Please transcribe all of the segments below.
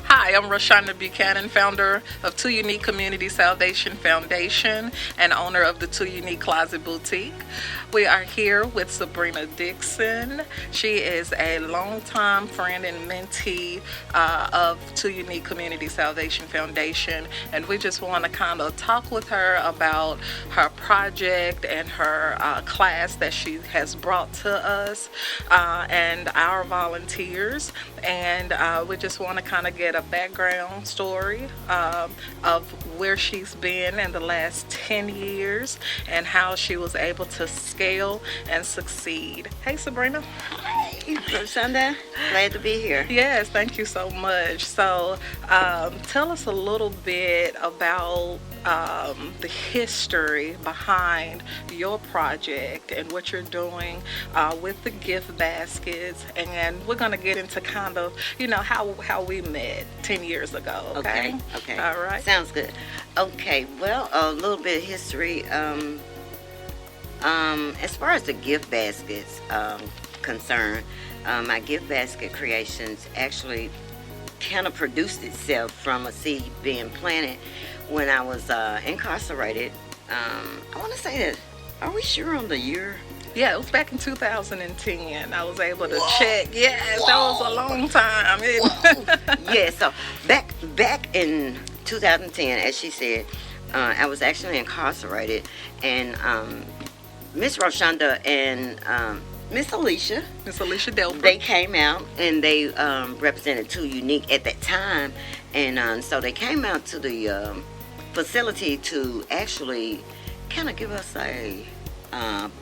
Hi, I'm Rashonda Buchanan, founder of 2Unique Community Salvation Foundation and owner of the 2Unique Closet Boutique. We are here with Sabrina Dickson. She is a longtime friend and mentee of 2Unique Community Salvation Foundation, and we just want to kind of talk with her about her project and her class that she has brought to us and our volunteers. And we just want to kind of get a background story of where she's been in the last 10 years and how she was able to scale and succeed. Hey, Sabrina. Hey, Rashonda, glad to be here. Yes, thank you so much. So tell us a little bit about the history behind your project and what you're doing with the gift baskets, and we're going to get into kind of how we met 10 years ago. Okay. All right, sounds good. Okay, well, a little bit of history. As far as the gift baskets concerned, my gift basket creations actually kind of produced itself from a seed being planted when I was incarcerated. I want to say that, are we sure on the year? Yeah, it was back in 2010. I was able to check. Yes, that was a long time. Yeah, so back in 2010, as she said, I was actually incarcerated, and Miss Rashonda and Miss Alicia Delper, they came out and they represented 2Unique at that time, and so they came out to the facility to actually kind of give us a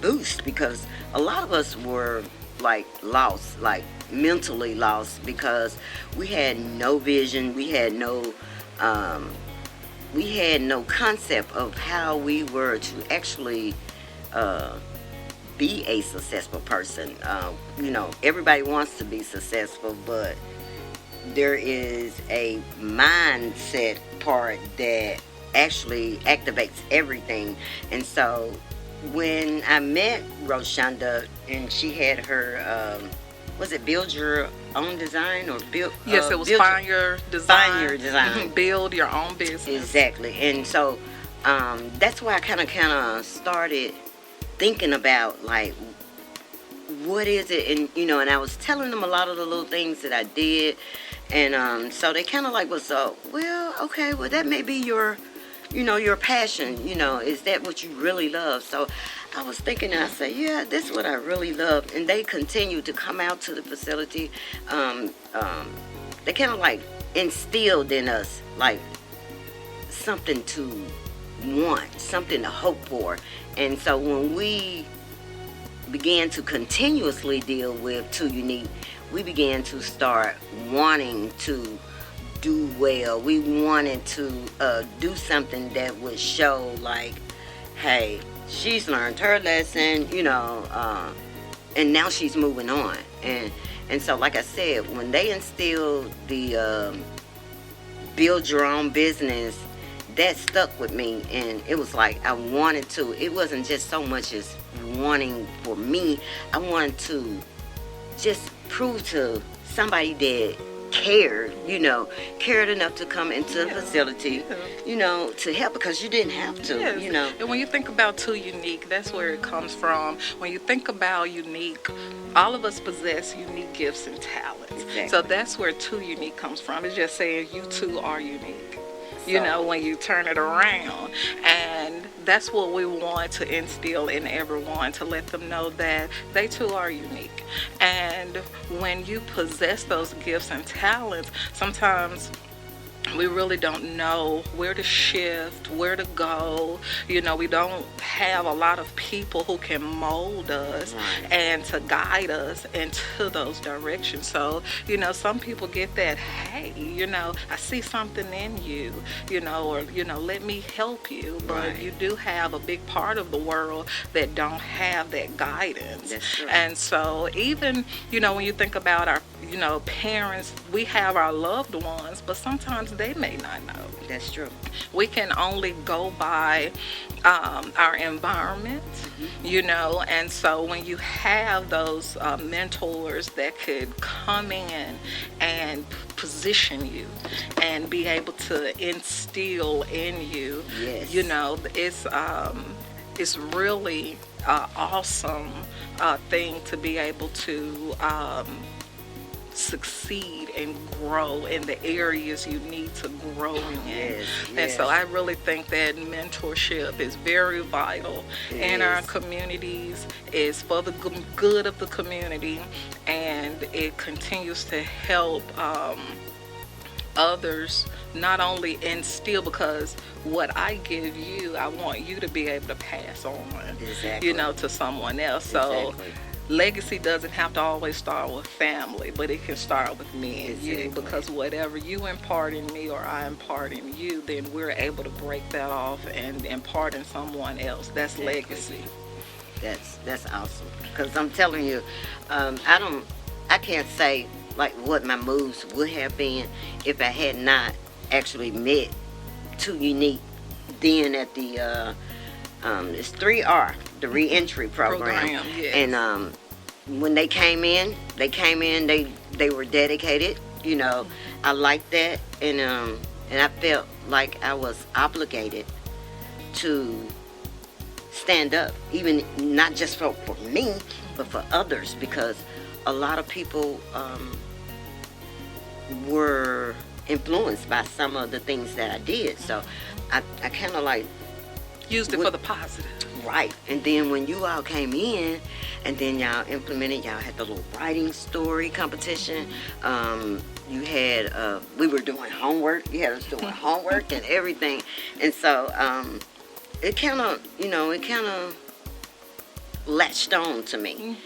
boost, because a lot of us were like lost, like mentally lost, because we had no vision, we had no concept of how we were to actually be a successful person. Everybody wants to be successful, but there is a mindset part that actually activates everything. And so when I met Rashonda and she had her was it build your own design or build? Yes, it was find your design. Find your design. Build your own business. Exactly. And so that's why I kind of started thinking about, like, what is it? And I was telling them a lot of the little things that I did, and so they kind of like was well, okay, well, that may be your passion. Is that what you really love? So I was thinking, and I said, yeah, that's what I really love. And they continue to come out to the facility. They kind of like instilled in us like something to want, something to hope for. And so when we began to continuously deal with 2Unique, we began to start wanting to do well. We wanted to do something that would show like, hey, she's learned her lesson, and now she's moving on. And so, like I said, when they instilled the build your own business, that stuck with me, and it was like I wanted to. It wasn't just so much as wanting for me. I wanted to just prove to somebody that cared enough to come into the facility, to help, because you didn't have to, Yes. And when you think about 2Unique, that's where it comes from. When you think about unique, all of us possess unique gifts and talents. Exactly. So that's where 2Unique comes from. It's just saying you two are unique. When you turn it around. And that's what we want to instill in everyone, to let them know that they too are unique. And when you possess those gifts and talents, sometimes we really don't know where to shift, where to go. We don't have a lot of people who can mold us and to guide us into those directions. So, some people get that, hey, I see something in you, or, let me help you. But you do have a big part of the world that don't have that guidance. That's true. And so even, when you think about our, parents, we have our loved ones, but sometimes they may not know. That's true. We can only go by our environment, and so when you have those mentors that could come in and position you and be able to instill in you. Yes. You know, it's really awesome thing to be able to succeed and grow in the areas you need to grow in. Yes, And so yes. I really think that mentorship is very vital in our communities. It's for the good of the community, and it continues to help others not only instill, because what I give you, I want you to be able to pass on, Exactly. you know, to someone else. So Exactly. legacy doesn't have to always start with family, but it can start with me and you, Exactly. because whatever you impart in me or I impart in you, then we're able to break that off and impart in someone else. That's Exactly. legacy. That's awesome. Because I'm telling you, I can't say like what my moves would have been if I had not actually met 2Unique then at the it's 3R, the reentry program. Yes. And when they came in, they were dedicated. You know, I liked that, and I felt like I was obligated to stand up, even not just for me, but for others, because a lot of people were influenced by some of the things that I did. So I kind of like Used it for the positive. right. And then when you all came in, and then y'all implemented, y'all had the little writing story competition. You had we were doing homework. You had us doing homework and everything. And so it kind of latched on to me,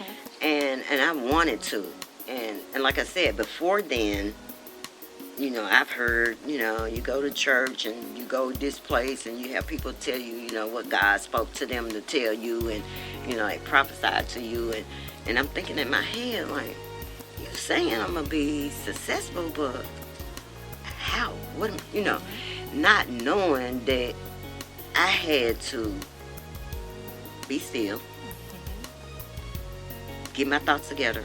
and I wanted to. And like I said before, then, you know, I've heard, you know, you go to church and you go this place and you have people tell you, you know, what God spoke to them to tell you, and, you know, they prophesied to you, and I'm thinking in my head, like, you saying I'm gonna be successful, but how? What? You know, not knowing that I had to be still, get my thoughts together,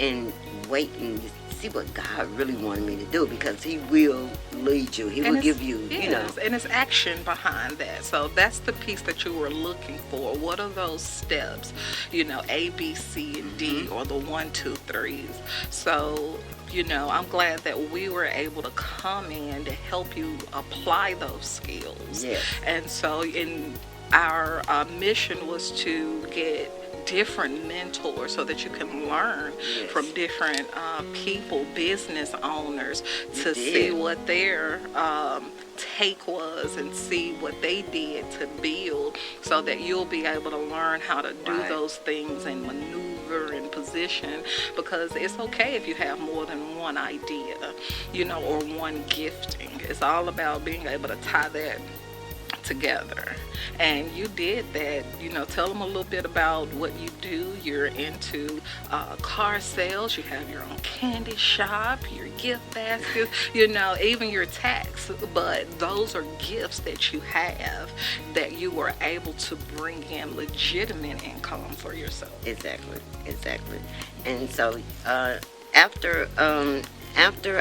and wait and see what God really wanted me to do, because He will lead you. He will give you, you know. And it's action behind that. So that's the piece that you were looking for. What are those steps? You know, A, B, C, and D, or the 1, 2, 3s. So, you know, I'm glad that we were able to come in to help you apply those skills. Yes. And so our mission was to get different mentors so that you can learn from different people, business owners, to see what their take was and see what they did to build, so that you'll be able to learn how to do those things and maneuver and position, because it's okay if you have more than one idea, you know, or one gifting. It's all about being able to tie that together. And you did that. You know, tell them a little bit about what you do. You're into car sales, you have your own candy shop, your gift baskets, you know, even your tax. But those are gifts that you have that you were able to bring in legitimate income for yourself. Exactly. And so after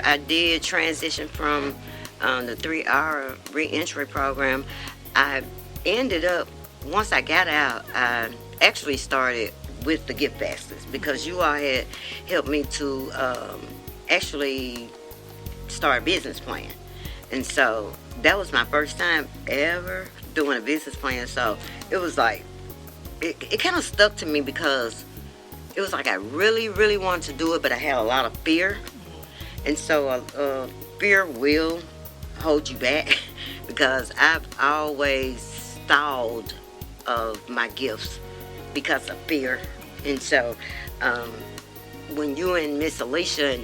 I did transition from the 3-hour reentry program, I ended up, once I got out, I actually started with the gift baskets, because you all had helped me to actually start a business plan. And so that was my first time ever doing a business plan. So it was like, it kind of stuck to me, because it was like I really, really wanted to do it, but I had a lot of fear. And so fear will hold you back, because I've always stalled of my gifts because of fear. And so when you and Miss Alicia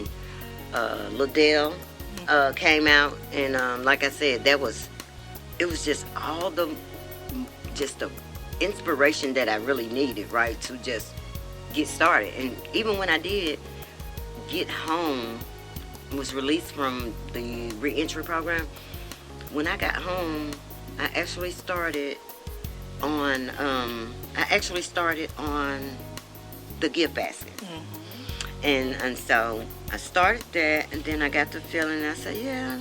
and Liddell came out, and like I said, it was just the inspiration that I really needed, right, to just get started. And even when I did get home, was released from the reentry program, when I got home, I actually started on the gift basket. And so I started that, and then I got the feeling. I said, yeah,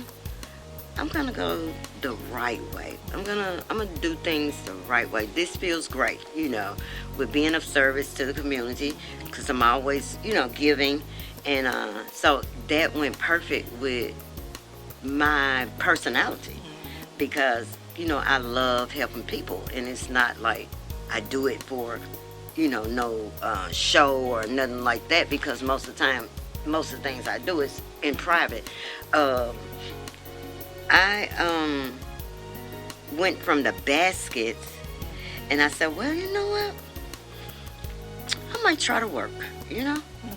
I'm gonna go the right way. I'm gonna do things the right way. This feels great, with being of service to the community, because I'm always, giving, and so that went perfect with my personality, because I love helping people, and it's not like I do it for no show or nothing like that, because most of the things I do is in private. I went from the baskets, and I said, well, you know what? I might try to work,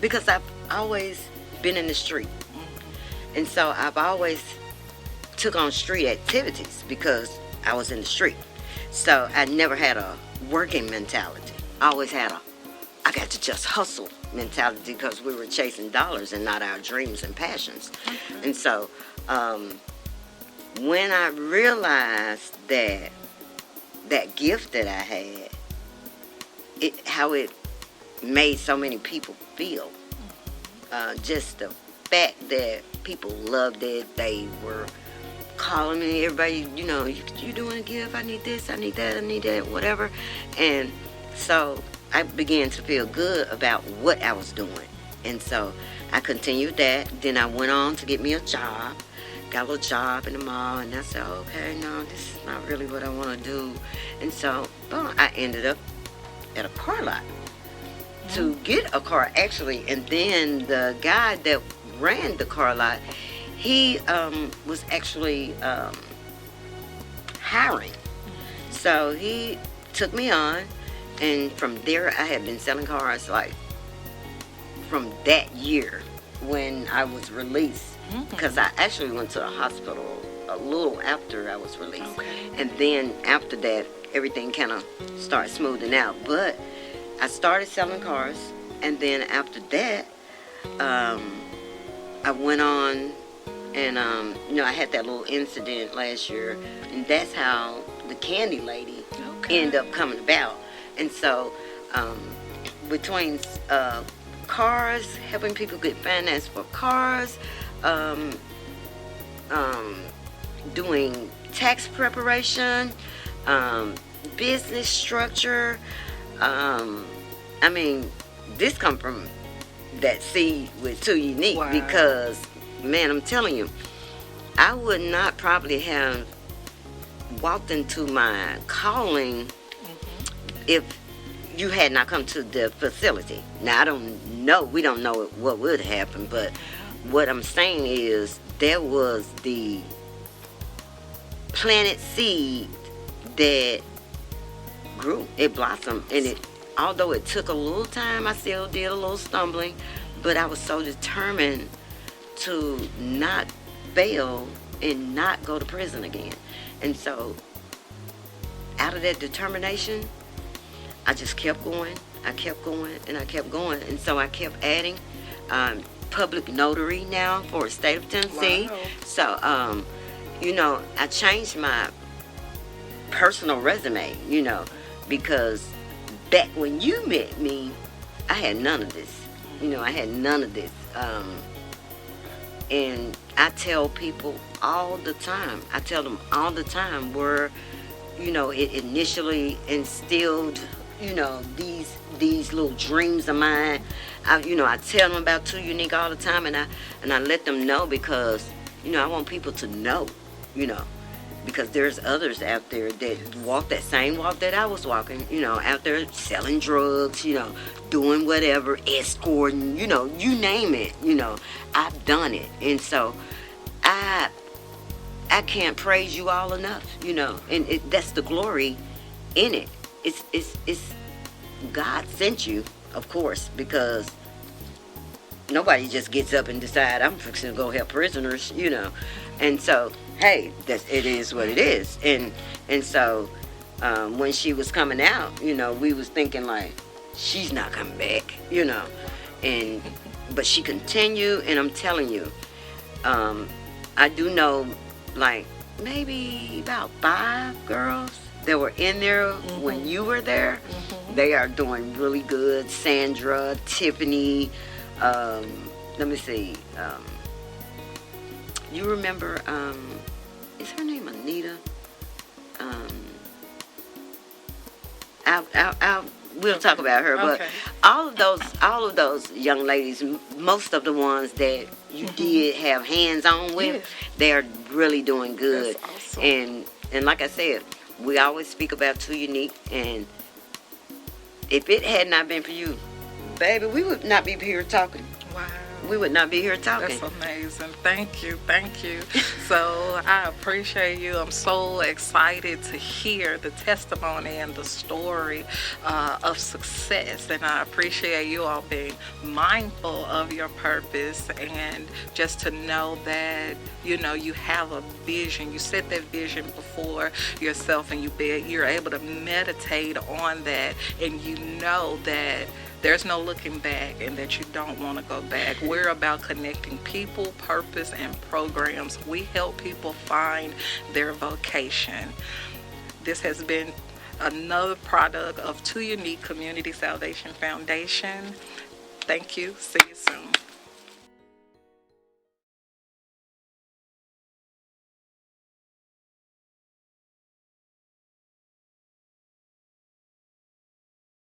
because I've always been in the street. And so I've always took on street activities because I was in the street. So I never had a working mentality. I always had I got to just hustle mentality, because we were chasing dollars and not our dreams and passions. And so when I realized that gift that I had, how it made so many people feel, just the fact that people loved it, they were calling me, everybody, you doing a gift, I need this, I need that, I need that, whatever. And so I began to feel good about what I was doing. And so I continued that. Then I went on to get me a job. Got a little job in the mall, and I said, okay, no, this is not really what I want to do. And so, I ended up at a car lot to get a car, actually. And then the guy that ran the car lot, he was actually hiring. So he took me on, and from there I had been selling cars like from that year when I was released. Because I actually went to a hospital a little after I was released. Okay. And then after that, everything kind of started smoothing out. But I started selling cars, and then after that, I went on, and I had that little incident last year, and that's how the candy lady ended up coming about. And so between cars, helping people get finance for cars, doing tax preparation, business structure. I mean, this come from that seed with 2Unique. Wow. Because, man, I'm telling you, I would not probably have walked into my calling if you had not come to the facility. Now, I don't know. We don't know what would happen, but what I'm saying is there was the planted seed that grew. It blossomed, and although it took a little time, I still did a little stumbling, but I was so determined to not fail and not go to prison again. And so out of that determination, I just kept going. I kept going, and I kept going. And so I kept adding public notary now for the state of Tennessee. Wow. So, I changed my personal resume, because back when you met me, I had none of this. I had none of this. And I tell people all the time, where, it initially instilled, these little dreams of mine. I tell them about 2Unique all the time, and I let them know, because, I want people to know, because there's others out there that walk that same walk that I was walking, out there selling drugs, doing whatever, escorting, you name it, I've done it. And so I can't praise you all enough, and that's the glory in it. It's God sent you, of course, because nobody just gets up and decide I'm fixing to go help prisoners, And so, hey, it is what it is. And so when she was coming out, we was thinking like, she's not coming back, but she continued, and I'm telling you, I do know like maybe about 5 girls that were in there when you were there. They are doing really good. Sandra, Tiffany, Let me see. You remember? Is her name Anita? Um, we'll talk about her. But Okay. all of those young ladies, most of the ones that you did have hands on with, Yes. they're really doing good. That's awesome. And like I said, we always speak about 2Unique, and if it had not been for you, baby, we would not be here talking. Wow. We would not be here talking. That's amazing. Thank you. Thank you. So I appreciate you. I'm so excited to hear the testimony and the story of success. And I appreciate you all being mindful of your purpose, and just to know that, you know, you have a vision. You set that vision before yourself, and you're able to meditate on that, and you know that there's no looking back and that you don't want to go back. We're about connecting people, purpose, and programs. We help people find their vocation. This has been another product of 2Unique Community Salvation Foundation. Thank you. See you soon.